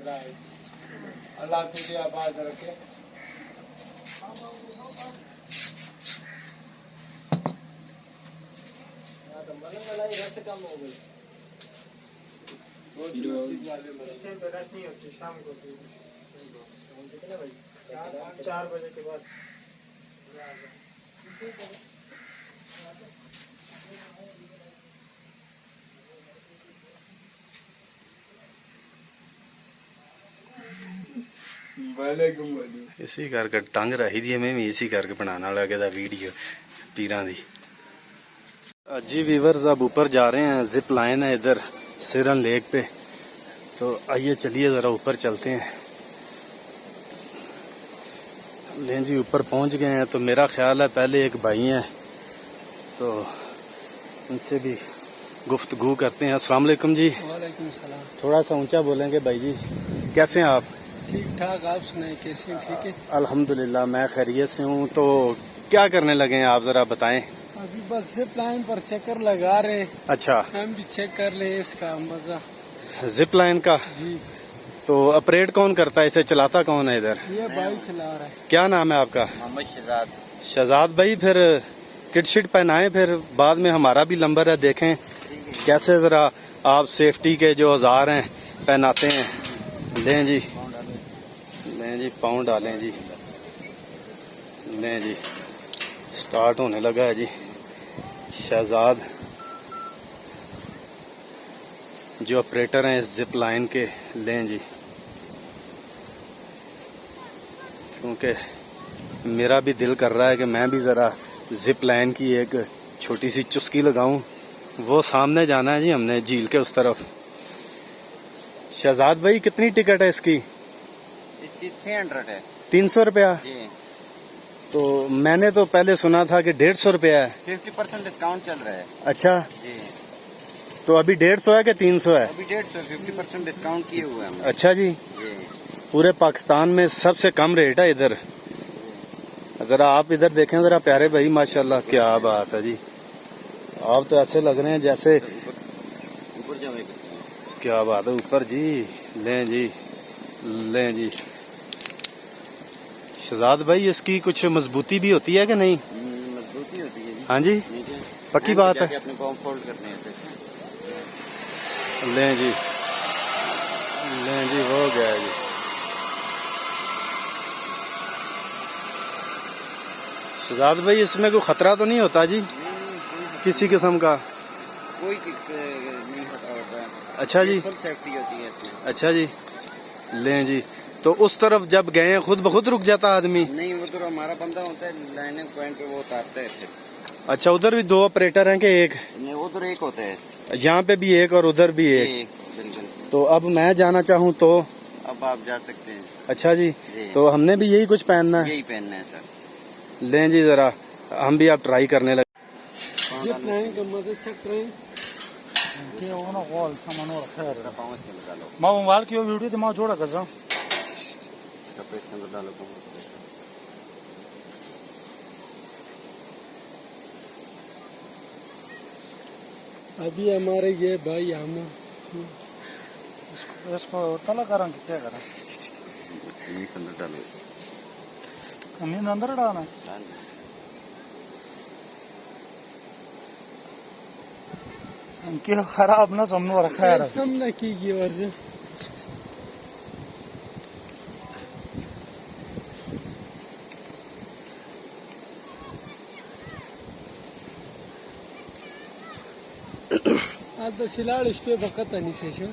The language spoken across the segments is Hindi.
अल्लाह तुझे आबाद रखे। रस कम हो गई, रस नहीं होती शाम को। कितने बजे? 4 बजे के बाद। इसी करके टंग रही थी, मैं भी इसी करके बनाने लगे था वीडियो पीरा दी। जी वीवर्स, अब ऊपर जा रहे हैं, जिप लाइन है इधर सिरन लेक पे, तो आइए चलिए ज़रा ऊपर चलते हैं। लें जी, ऊपर पहुंच गए हैं। तो मेरा ख्याल है पहले एक भाई हैं, तो उनसे भी गुफ्तगू करते हैं। अस्सलाम वालेकुम जी। वालेकुम सलाम। थोड़ा सा ऊंचा बोलेंगे भाई जी। कैसे हैं आप? ठीक ठाक, आप सुनाए कैसे हैं? ठीक है अल्हम्दुलिल्लाह, मैं खैरियत से हूँ। तो क्या करने लगे हैं आप, ज़रा बताएं। अभी बस जिप लाइन पर चक्कर लगा रहे हैं। अच्छा, हम भी चेक कर ले इसका मजा। जिप लाइन का। जी, तो ऑपरेट कौन करता है, इसे चलाता कौन है इधर? ये बाइक चला रहा है। क्या नाम है आपका? मोहम्मद शहजाद। शहजाद भाई, फिर किट शिट पहनाएं, फिर बाद में हमारा भी नंबर है, देखें कैसे ज़रा आप सेफ्टी के जो औजार हैं पहनाते हैं। लें जी, लें जी, पाँव डालें जी। लें जी, स्टार्ट होने लगा है जी। शहजाद जो ऑपरेटर हैं इस जिप लाइन के, लें जी, क्योंकि मेरा भी दिल कर रहा है कि मैं भी ज़रा जिप लाइन की एक छोटी सी चुस्की लगाऊं। वो सामने जाना है जी हमने, झील के उस तरफ। शहजाद भाई, कितनी टिकट है इसकी? इसकी 300 है। 300 रुपया? जी। तो मैंने तो पहले सुना था कि 150 रुपया है। 50% डिस्काउंट चल रहा है। अच्छा, जी। तो अभी 150 है कि 300 है? अभी 150, 50% डिस्काउंट किए हुए हैं। अच्छा जी, जी। पूरे पाकिस्तान में सबसे कम रेट है इधर। जरा आप इधर देखें जरा प्यारे भाई, माशाल्लाह, क्या बात है जी। आप तो ऐसे लग रहे हैं जैसे, ऊपर जाओ। क्या बात है, ऊपर जी। लें जी, लें जी। शहजाद भाई, इसकी कुछ मजबूती भी होती है कि नहीं? मजबूती होती है जी। हाँ जी, नीचे पक्की बात है। अपने पाँव फोल्ड करने हैं। लें जी, लें जी, हो गया जी। शहजाद भाई, इसमें कोई खतरा तो नहीं होता जी किसी किस्म का? कोई नहीं होता है। अच्छा जी, फुल सेफ्टी होती है इसमें। अच्छा जी। लें जी, तो उस तरफ जब गए हैं खुद ब खुद रुक जाता आदमी? नहीं, वो तो हमारा बंदा होता है लाइनिंग पॉइंट पे, वो उतारता है फिर। अच्छा, उधर भी 2 ऑपरेटर हैं कि एक? नहीं, उधर एक होता है। यहाँ पे भी एक और उधर भी एक? बिल्कुल। तो अब मैं जाना चाहूँ तो? अब आप जा सकते हैं। अच्छा जी, तो हमने भी यही कुछ पहनना है? यही पहनना है सर। लें जी, जरा हम भी आप ट्राई करने लगे। जिप लाइन का मजा चक रहे हैं। मैं मोबाइल की वीडियो दिमाग जोड़ा कर रहा हूँ। अभी हमारे ये भाई हम इसको तला करा कि क्या करा? नींद अंदर डालना क्या खराब ना समझो रखा है। सामने की वर्जन आता शिलाड़ इस पे वक्त नहीं से शो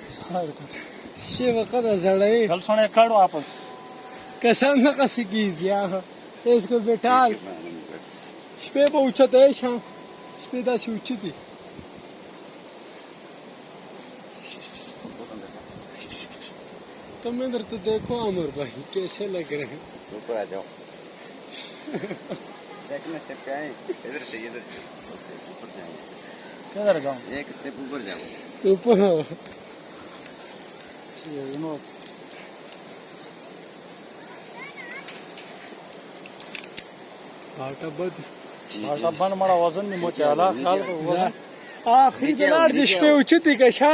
इस पे वक्त जड़े कल सोने काटो आपस कसम में कसी कीजिए इसको बेटा इस पे पहुंचत है शाम इस पे दस ऊंची थी। तुम इधर तो देखो अमर भाई कैसे लग रहे हैं। ऊपर आ जाओ। देखना स्टेप क्या है, इधर से इधर ऊपर जाएंगे। किधर जाऊँ? एक स्टेप ऊपर जाओ। ऊपर आटा बद बन बड़ा वजन नहीं मोचे आला ख्याल को वजन आखिरी जलाड़ जिस पे उचित ही कशा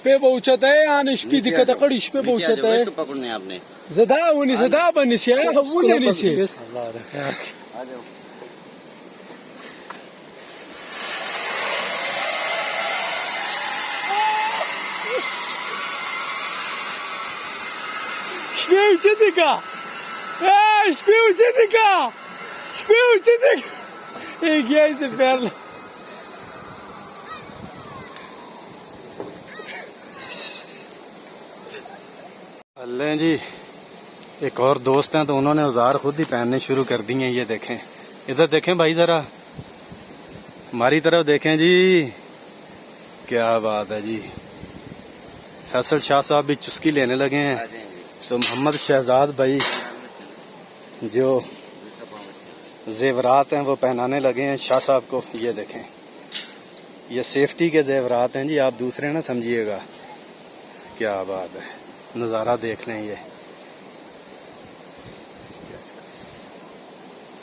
पे बहुचत है आन इस पे दिक्कत कड़ी इस पे बहुचत है इसको पकड़ने आपने ज़दा उन्हीं ज़दा बनी से वो नहीं से आ जाओ Śpiew cię tyka! Śpiew cię tyka! Śpiew cię tyka! Ej, gejze perla! अल्ले जी एक और दोस्त हैं तो उन्होंने औजार खुद ही पहनने शुरू कर दिए हैं। ये देखें, इधर देखें भाई जरा, हमारी तरफ देखें जी, क्या बात है जी। फैसल शाह साहब भी चुस्की लेने लगे हैं तो मोहम्मद शहजाद भाई जो जेवरात हैं वो पहनाने लगे हैं शाह साहब को। ये देखें, ये सेफ्टी के जेवरात हैं जी, आप दूसरे ना समझिएगा। क्या बात है, नज़ारा देख लें। ये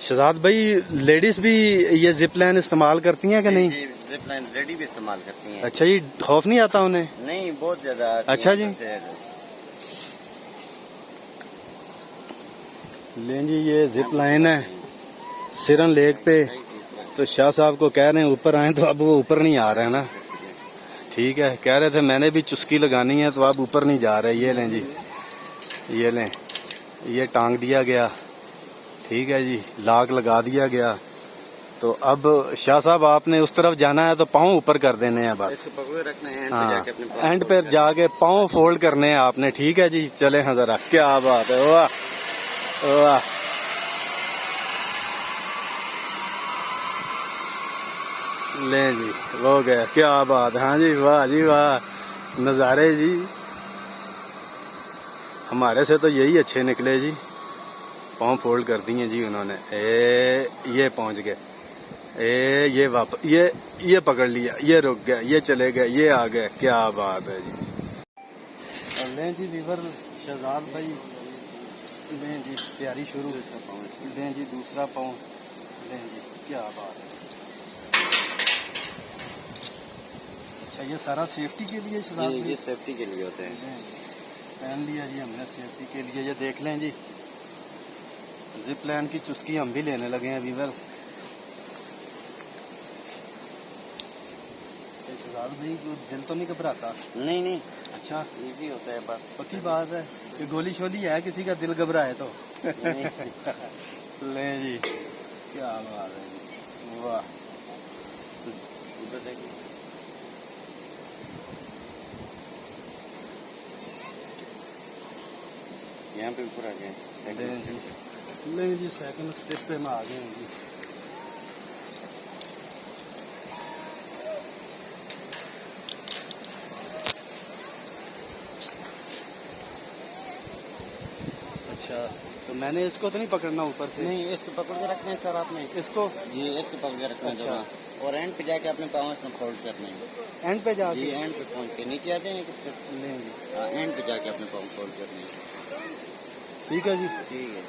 शहजाद भाई लेडीज भी ये जिप लाइन इस्तेमाल करती हैं कि नहीं? जिप लाइन लेडी भी इस्तेमाल करती हैं। अच्छा जी, खौफ नहीं आता उन्हें? नहीं, बहुत ज्यादा। अच्छा जी, लें जी, ये जिप लाइन है सिरन लेक पे, तो शाह साहब को कह रहे हैं ऊपर आए, तो अब वो ऊपर नहीं आ रहे हैं ना। ठीक है, कह रहे थे मैंने भी चुस्की लगानी है तो आप ऊपर नहीं जा रहे। ये लें जी, ये लें, ये टांग दिया गया। ठीक है जी, लाग लगा दिया गया। तो अब शाह साहब आपने उस तरफ जाना है तो पाँव ऊपर कर देने हैं बस। इसको पकड़े रखना है, हाँ, एंड पे जाके पाँव फोल्ड करने हैं आपने। ठीक है जी, चले हैं जरा। क्या बात है, वाह वाह। ले जी, वो गया, क्या बात है। हाँ जी, वाह जी वाह, नज़ारे जी हमारे से तो यही अच्छे निकले जी। पाँव फोल्ड कर दिए जी उन्होंने। ये पहुंच गए, ये वापस, ये पकड़ लिया, ये रुक गया, ये चले गए, ये आ गए। क्या बात है जी। लें जी वीवर शहजाद भाई, लें जी तैयारी शुरू। लें जी दूसरा पाँव, लें जी, क्या बात है। अच्छा, ये सारा सेफ्टी के लिए शहजाद भाई? ये सेफ्टी के लिए होते हैं। पहन लिया जी हमने सेफ्टी के लिए। ये देख लें जी, जिप लाइन की चुस्की हम भी लेने लगे हैं वीवर। शहजाद भाई को दिल तो नहीं घबराता? नहीं नहीं, अच्छा, इजी होता है बस। पक्की बात है, ये गोली शोली है किसी का दिल घबराए तो? ले जी, क्या बात है जी, वाह। उधर देखिए, यहाँ पे ऊपर आ गए। नहीं जी, सेकंड स्टेप पे हम आ गए हैं जी। अच्छा, तो मैंने इसको तो नहीं पकड़ना ऊपर से? नहीं, इसको पकड़ के रखना है सर आपने। इसको जी, इसको पकड़ के रखना है। अच्छा। और एंड पे जाके अपने पाँव इसमें फोल्ड करने हैं। एंड पे जाके? जी, एंड पे पहुंच के नीचे आ जाएंगे किस तरफ। लेंगे, एंड पे जाके अपने पाँव फोल्ड करने हैं। ठीक है जी। ठीक है।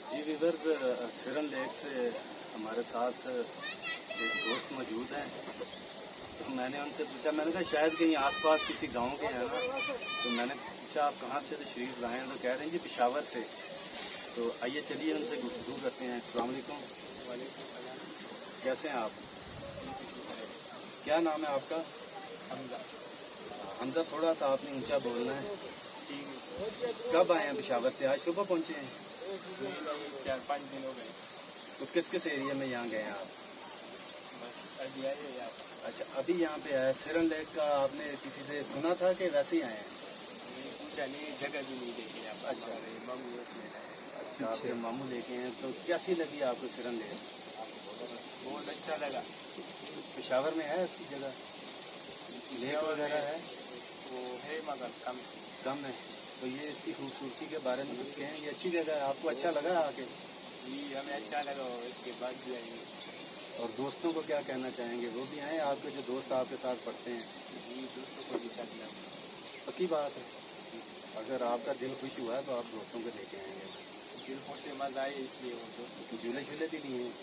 जी वीवर, सिरन लेक से हमारे साथ एक दोस्त मौजूद हैं। तो मैंने उनसे पूछा, मैंने कहा शायद कहीं आसपास किसी गांव के हैं ना। तो मैंने पूछा आप कहाँ से तशरीफ लाए हैं? तो कह रहे हैं जी पेशावर से। तो आइए चलिए उनसे गुफ्तगू करते हैं। अस्सलाम वालेकुम। कैसे हैं आप? क्या नाम है आपका? हमजा। हमजा, थोड़ा सा आपने ऊंचा बोलना है। कब आए हैं पेशावर से? आज सुबह पहुंचे हैं? 4-5 दिन हो गए। तो किस किस एरिया में यहाँ गए हैं आप? बस अभी आए यहाँ पर। अच्छा, अभी यहाँ पे आया। सिरन लेक का आपने किसी से सुना था कि वैसे ही आए हैं? पूछा नहीं, जगह भी नहीं देखी यहाँ पर। अच्छा। मम्मी उसने। अच्छा, अच्छा, आपके मामू लेके हैं, तो कैसी लगी आपको सिरन लेक? बहुत अच्छा लगा। पेशावर में है इसकी जगह, लेक वगैरह है? वो है मगर कम है। तो ये इसकी खूबसूरती के बारे में कुछ कहें, ये अच्छी जगह है, आपको अच्छा लगा आके? जी हमें अच्छा लगा और इसके बाद भी आएंगे। और दोस्तों को क्या कहना चाहेंगे, वो भी आए आपके जो दोस्त आपके साथ पढ़ते हैं? जी दोस्तों को भी साथ लाओ। पक्की बात है, अगर आपका दिल खुश हुआ है तो आप दोस्तों को लेके आएंगे। दिल होते मजा आए इसलिए वो दोस्तों झूले झूले भी लिए हैं।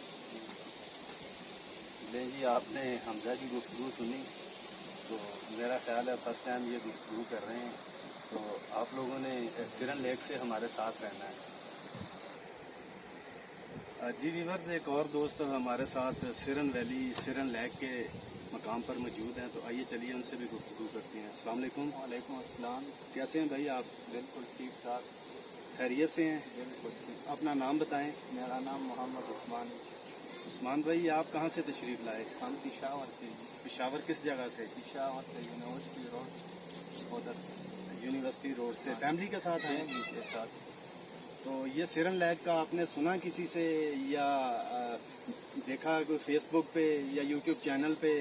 ले जी, आपने हमजा की गुफ्तगू सुनी, तो मेरा ख्याल है फर्स्ट टाइम ये गुफ्तगू कर रहे हैं, तो आप लोगों ने सिरन लेक से हमारे साथ रहना है। जी व्यूअर्स, एक और दोस्त हमारे साथ सिरन वैली, सिरन लेक के मकाम पर मौजूद हैं, तो आइए चलिए उनसे भी गुफ्तगू करते हैं। अस्सलाम वालेकुम। वालेकुम अस्सलाम। कैसे हैं भाई आप? बिल्कुल ठीक ठाक। खैरियत से हैं? बिल्कुल ठीक। अपना नाम बताएं। मेरा नाम मोहम्मद उस्मान। उस्मान भाई, आप कहाँ से तशरीफ़ लाए? हम पिशावर से। पेशावर किस जगह से? पिशावर से यूनिवर्सिटी रोड उधर। यूनिवर्सिटी रोड से। फैमिली के साथ आए? फैमिली के साथ। तो ये सिरन लेक का आपने सुना किसी से या देखा कोई फेसबुक पे या यूट्यूब चैनल पे?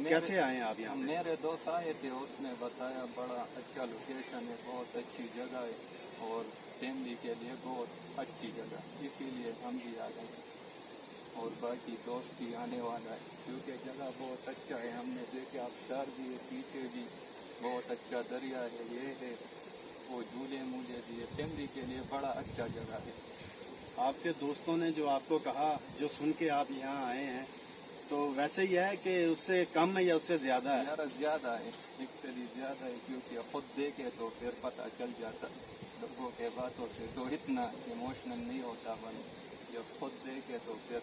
कैसे आए आप यहाँ पे? मेरे दोस्त आए थे, उसने बताया बड़ा अच्छा लोकेशन है, बहुत अच्छी जगह है और फैमिली के लिए बहुत अच्छी जगह, इसीलिए हम भी आ गए और बाकी दोस्त भी आने वाला है क्योंकि जगह बहुत अच्छा है। हमने देखे आबशार भी है, पीछे भी बहुत अच्छा दरिया है, ये है वो झूले मूले भी है, फैमिली के लिए बड़ा अच्छा जगह है। आपके दोस्तों ने जो आपको कहा, जो सुन के आप यहाँ आए हैं, तो वैसे ही है कि उससे कम है या उससे ज्यादा है? यार ज्यादा है, एक्चुअली ज्यादा है क्योंकि खुद देखे तो फिर पता चल जाता है। लोगों के बातों से तो इतना इमोशनल नहीं होता बन, जब खुद देखे तो फिर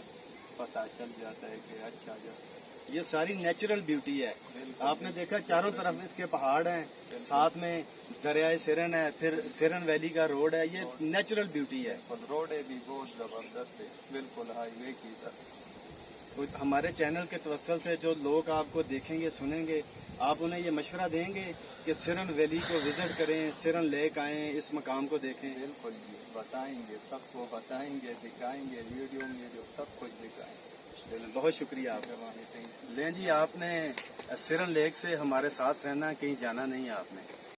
पता चल जाता है कि अच्छा जगह। ये सारी नेचुरल ब्यूटी है। बिल्कुल। आपने देखा चारों तरफ इसके पहाड़ हैं, साथ में दरियाए सिरन है, फिर सिरन वैली का रोड है, ये नेचुरल ब्यूटी है। और रोडे भी बहुत जबरदस्त है, बिल्कुल हाईवे की तरह। तो हमारे चैनल के तवस्सुल से जो लोग आपको देखेंगे सुनेंगे, आप उन्हें ये मशवरा देंगे कि सिरन वैली को विजिट करें, सिरन लेक आएं, इस मकाम को देखें? बिल्कुल जी, बताएंगे, सबको बताएंगे, दिखाएंगे, वीडियो में जो सब कुछ दिखाएंगे। बहुत शुक्रिया आपका। लें जी, आपने सिरन लेक से हमारे साथ रहना, कहीं जाना नहीं है आपने।